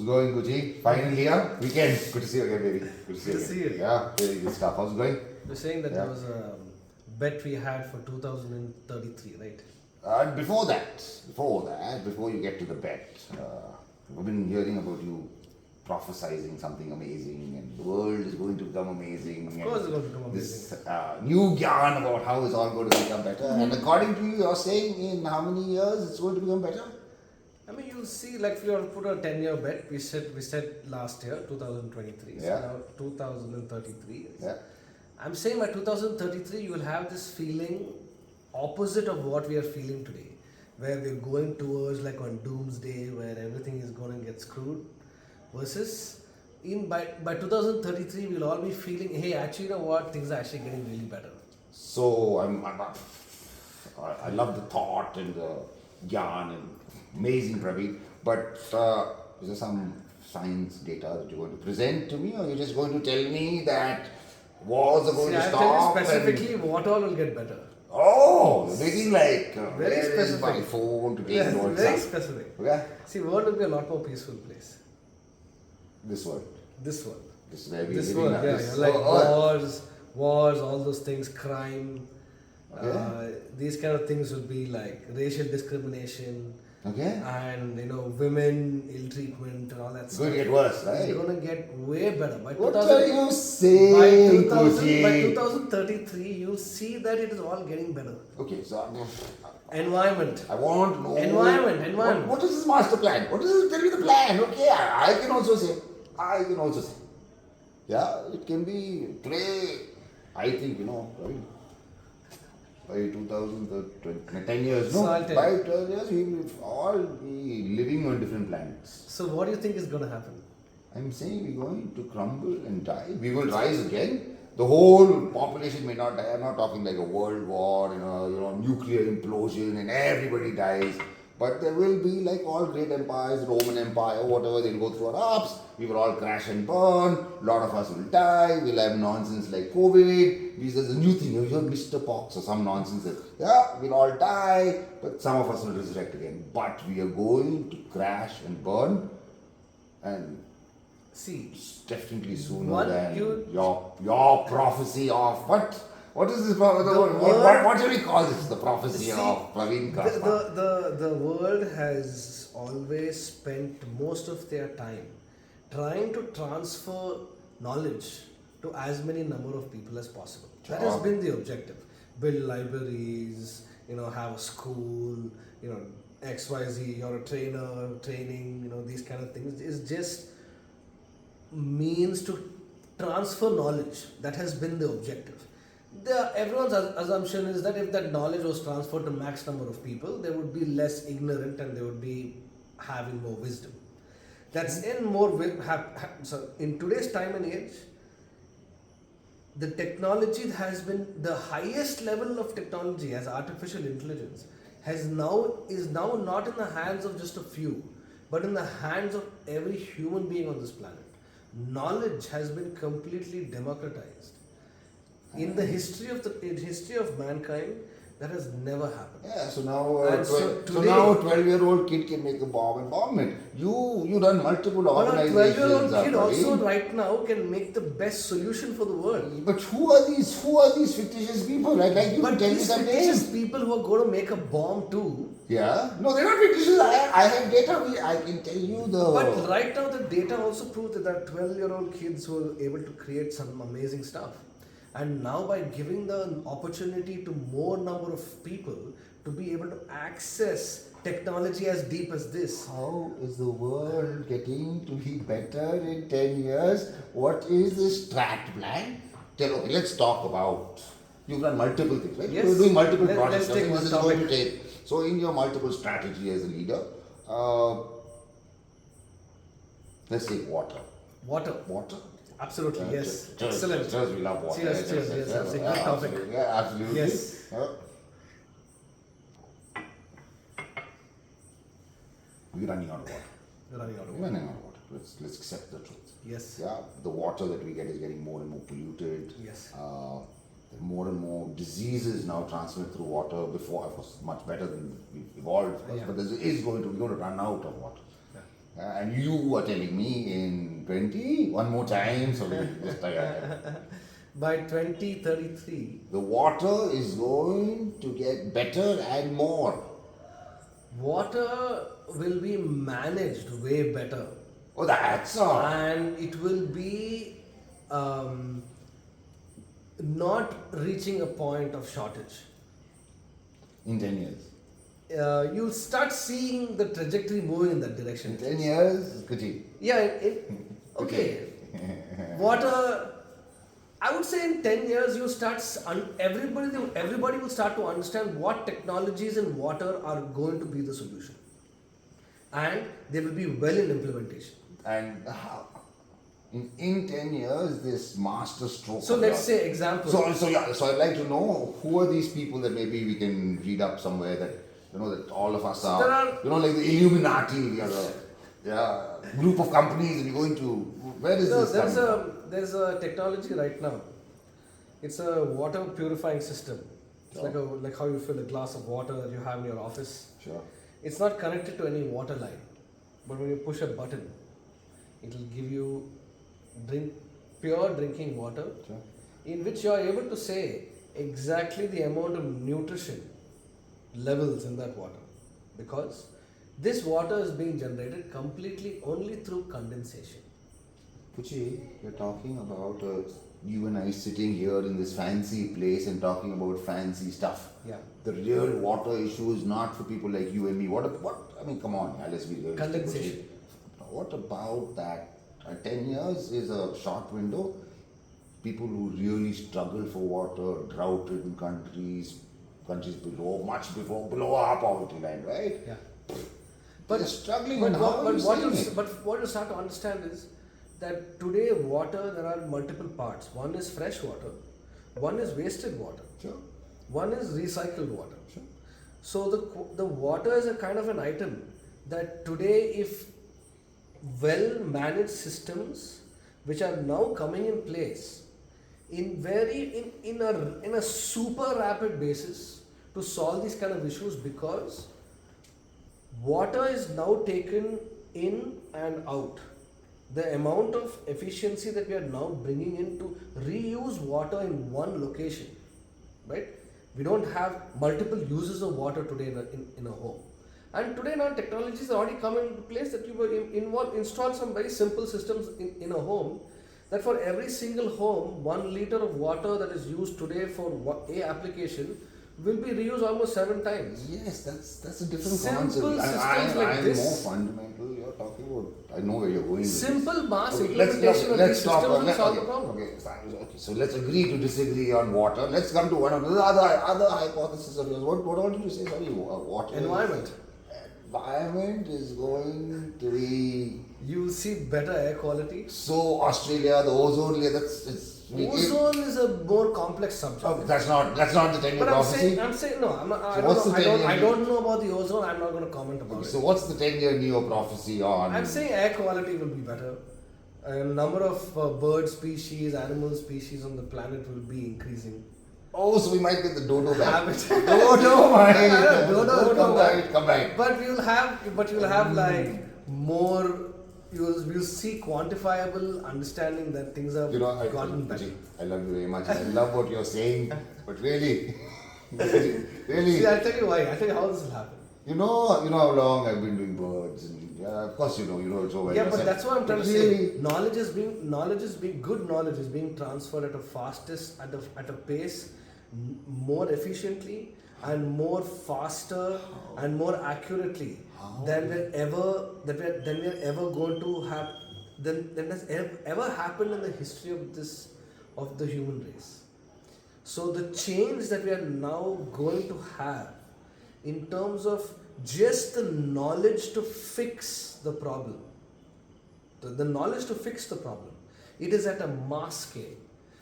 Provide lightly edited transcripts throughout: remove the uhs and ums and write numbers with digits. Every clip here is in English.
How's it going, Gucci? Finally here? Weekend. Good to see you again, baby. Good to see you. Good to again. see you. Yeah, very good stuff. How's it going? You're saying that Yeah. there was a bet we had for 2033, right? Before you get to the bet, I've been hearing about you prophesizing something amazing, and the world is going to become amazing. Of course it's going to become This new yarn about how it's all going to become better. And according to you, you're saying in how many years it's going to become better? I mean, you'll see, like, if you want to put a 10-year bet, we said last year, 2023. So Yeah. now 2033. Yeah. I'm saying by 2033, you will have this feeling opposite of what we are feeling today, where we're going towards like on doomsday, where everything is going to get screwed, versus by 2033, we'll all be feeling, hey, actually, you know what, things are actually getting really better. So I love the thought and the yarn and amazing, Ravi. But is there some science data that you're going to present to me, or you're just going to tell me that wars are going See, to I'll stop? tell you specifically what all will get better. Oh, you're making like Very where is my specific. phone to take Yeah, notes? very up? specific. Okay, See, world will be a lot more peaceful place. this one. This world. This is where we This living world, now. yeah, This- yeah, like oh, wars, all those things, crime, Okay. these kind of things will be like racial discrimination Okay. and women ill treatment and all that It's stuff. going to get worse, right? It's gonna get way better. By What 2000, are you by saying, 2000, by Gucci? 2033, you'll see that it is all getting better. Okay, so Environment. I want to know Environment. What is this master plan? What is this? Tell me the plan. Okay, I can also say. Yeah, it can be play. I think right? By 2020, 10 years, So no? I'll tell By you. 12 years, we will all be living on different planets. So what do you think is gonna happen? I'm saying we're going to crumble and die. We will rise again. The whole population may not die. I'm not talking like a world war, nuclear implosion and everybody dies. But there will be like all great empires, Roman Empire, whatever, they'll go through our ups. We will all crash and burn. A lot of us will die. We'll have nonsense like COVID. There's a new thing. You hear Mr. Pox or some nonsense. We'll all die, but some of us will resurrect again. But we are going to crash and burn. And See, definitely sooner What than you- your prophecy of what? What is this? What should we call this? The prophecy See, of Praveen Krasna. the world has always spent most of their time trying to transfer knowledge to as many number of people as possible. That has Sure. been the objective. Build libraries, have a school, XYZ, you're a trainer, training, these kind of things is just means to transfer knowledge. That has been the objective. Everyone's assumption is that if that knowledge was transferred to max number of people, they would be less ignorant and they would be having more wisdom. That's in more so in today's time and age, the technology has been the highest level of technology as artificial intelligence is now not in the hands of just a few, but in the hands of every human being on this planet. Knowledge has been completely democratized. In the history of mankind, that has never happened. Yeah, so now And so now a today- 12-year-old kid can make a bomb and bomb it. You run multiple But a organizations. 12-year-old kid Praveen. also right now can make the best solution for the world. But who are these fictitious people? Like you But tell me these some fictitious names. people who are going to make a bomb too. Yeah. No, they're not fictitious. I have data. I can tell you the. But right now the data also proves that there are 12-year-old kids who are able to create some amazing stuff. And now by giving the opportunity to more number of people to be able to access technology as deep as this. How is the world getting to be better in 10 years? What is the strat plan? Okay, let's talk about. You've done multiple things, right? Yes. You're doing multiple Let's projects. take I think one this is going to topic. take. So, in your multiple strategy as a leader, let's take water. Water. Water? Absolutely, yes. Cheers, Excellent. Cheers, we love water. Cheers, cheers, yes, it's a good topic. Absolutely. Yeah, absolutely. Yes. Yeah. We're running out of water. We're running out of We're water. running out of water. Let's accept the truth. Yes. Yeah, the water that we get is getting more and more polluted. Yes. More and more diseases now transmitted through water. Before, of course, much better than we've evolved. Yeah. But we're going to run out of water. Yeah. And you are telling me in 20, one more time, so we just By 2033, the water is going to get better and more. water will be managed way better, Oh, that's all. and it will be um, not reaching a point of shortage. In 10 years. You'll start seeing the trajectory moving in that In direction. 10 years, Kuchi. Yeah, okay. Water, I would say in 10 years, you start, everybody will start to understand what technologies in water are going to be the solution. And they will be well in implementation. And how? In 10 years, this master stroke. So of let's yours- say example. So I'd like to know who are these people that maybe we can read up somewhere that that all of us are, There are- like the Illuminati, we are group of companies and we're going to, where is No, this coming there's a technology right now. It's a water purifying system. It's Sure. like how you fill a glass of water that you have in your office. from? Sure. It's not connected to any water line, but when you push a button, it will give you pure drinking water, Sure. in which you are able to say exactly the amount of nutrition levels in that water, because this water is being generated completely only through condensation. Puchi, you're talking about you and I sitting here in this fancy place and talking about fancy stuff. Yeah. The real water issue is not for people like you and me. What? I mean, come on, let's be realistic. Condensation. What about that? 10 years is a short window. People who really struggle for water, drought-ridden countries much below our poverty line, right? Yeah. They're struggling. But and how are you saying it? what you start to understand is that today water, there are multiple parts. One is fresh water, one is wasted water, Sure. one is recycled water. Sure. So the water is a kind of an item that today, if well managed systems which are now coming in place in a super rapid basis to solve these kind of issues, because water is now taken in and out. The amount of efficiency that we are now bringing in to reuse water in one location, right? We don't have multiple uses of water today in a home. And today now technologies are already come into place that you will install some very simple systems in a home, that for every single home, 1 liter of water that is used today for a application will be reused almost 7 times. Yes, that's a different Simple concept. systems like I'm this. more fundamental. You're talking about. I know where you're going. with this. Simple mass Okay, implementation of these stop. systems will solve the Okay, problem. okay, fine. Okay, so let's agree to disagree on water. Let's come to one of the other hypothesis of yours. What did you say? Sorry, water. Environment. Environment is going to be You will see better air quality. so Australia, the ozone layer. Ozone is a more complex subject. Oh, that's not the 10-year But prophecy. I'm saying no. I'm not, I, So don't what's know, the I don't. 10-year I don't know about the ozone. I'm not going to comment about Okay, it. so what's the 10-year neo prophecy on? I'm saying air quality will be better. A number of bird species, animal species on the planet will be increasing. Oh, so we might get the dodo back. Habitat. Dodo might. Dodo come back. back. Come back. But you'll have like more. You'll see quantifiable understanding that things have gotten better. I love you very much. I love what you're saying, but really, really, See, I'll tell you why. I'll tell you how this will happen. you know how long I've been doing birds, and of course you know it so well. Yeah, but yourself. that's what I'm trying to Really, say. Good knowledge is being transferred at a pace more efficiently and more faster and more accurately than we're ever going to have than has ever happened in the history of the human race. So the change that we are now going to have in terms of just the knowledge to fix the problem, the knowledge to fix the problem, it is at a mass scale.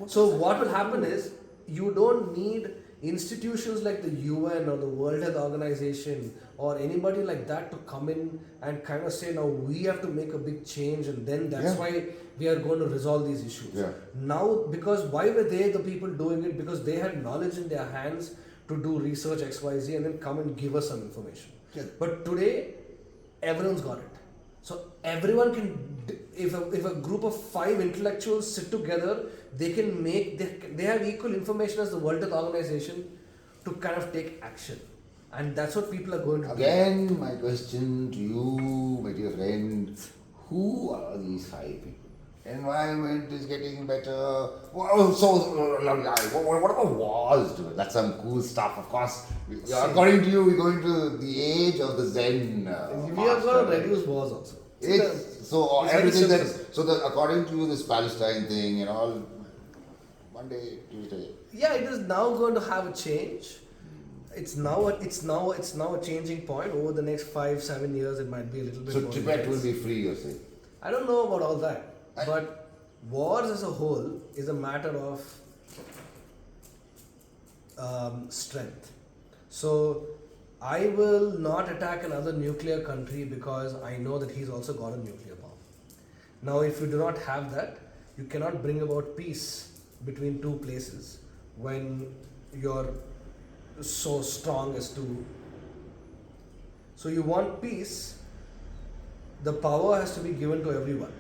So what will happen is, you don't need institutions like the UN or the World Health Organization or anybody like that to come in and kind of say, now we have to make a big change, and then that's why we are going to resolve these issues. Yeah. Now, because why were they the people doing it? Because they had knowledge in their hands to do research XYZ and then come and give us some information. Yeah. But today, everyone's got it. So everyone can, if a group of 5 intellectuals sit together, they can make, they have equal information as the World Health Organization to kind of take action. And that's what people are going to do. Again, my question to you, my dear friend, who are these 5 people? Environment is getting better. What about wars? That's some cool stuff, of course. According to you, we're going to the age of the Zen. We are going to reduce wars also. So it's everything very that according to you, this Palestine thing and all, Monday, Tuesday. Yeah, it is now going to have a change. It's now a changing point. Over the next 5-7 years, it might be a little bit So more Tibet intense. will be free, you say? I don't know about all that, but wars as a whole is a matter of strength. So I will not attack another nuclear country because I know that he's also got a nuclear bomb. Now, if you do not have that, you cannot bring about peace between 2 places when you're so strong as to. So you want peace, the power has to be given to everyone.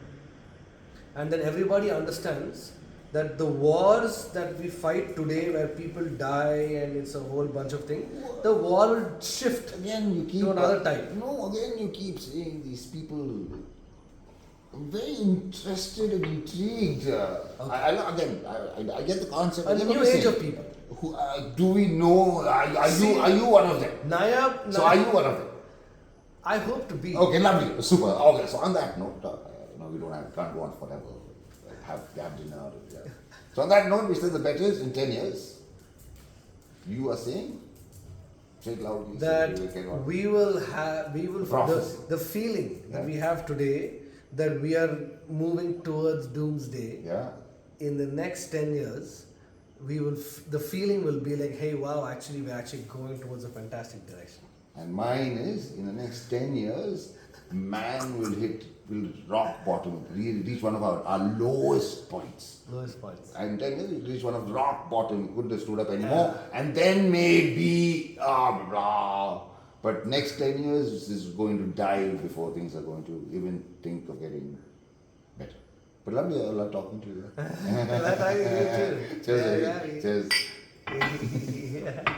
And then everybody understands that the wars that we fight today, where people die and it's a whole bunch of things, the war will shift Again, you keep to another type. No, again you keep saying these people. I'm very interested and intrigued. I get the concept. A I get what new you're age saying. of people. Who, do we know? Are you one of them? Nayab, So are you one of them? I hope to be. Okay, lovely, super. Okay, so on that note, we can't go on forever. Have dinner. Yeah. So on that note, we say the better is in 10 years. You are saying, say it loudly. That so cannot- we will have, Prophecy. the feeling that Yeah. we have today that we are moving towards doomsday. Yeah. In the next 10 years, the feeling will be like, hey, wow, actually we're actually going towards a fantastic direction. And mine is, in the next 10 years, man will rock bottom, reach one of our lowest points. Lowest points. And 10 years, we'll reach one of the rock bottom, we couldn't have stood up anymore. And then maybe, blah. But next 10 years is going to die before things are going to even think of getting better. But lovely, I love talking to you. That I agree too. Cheers, Yeah, baby. Cheers. yeah.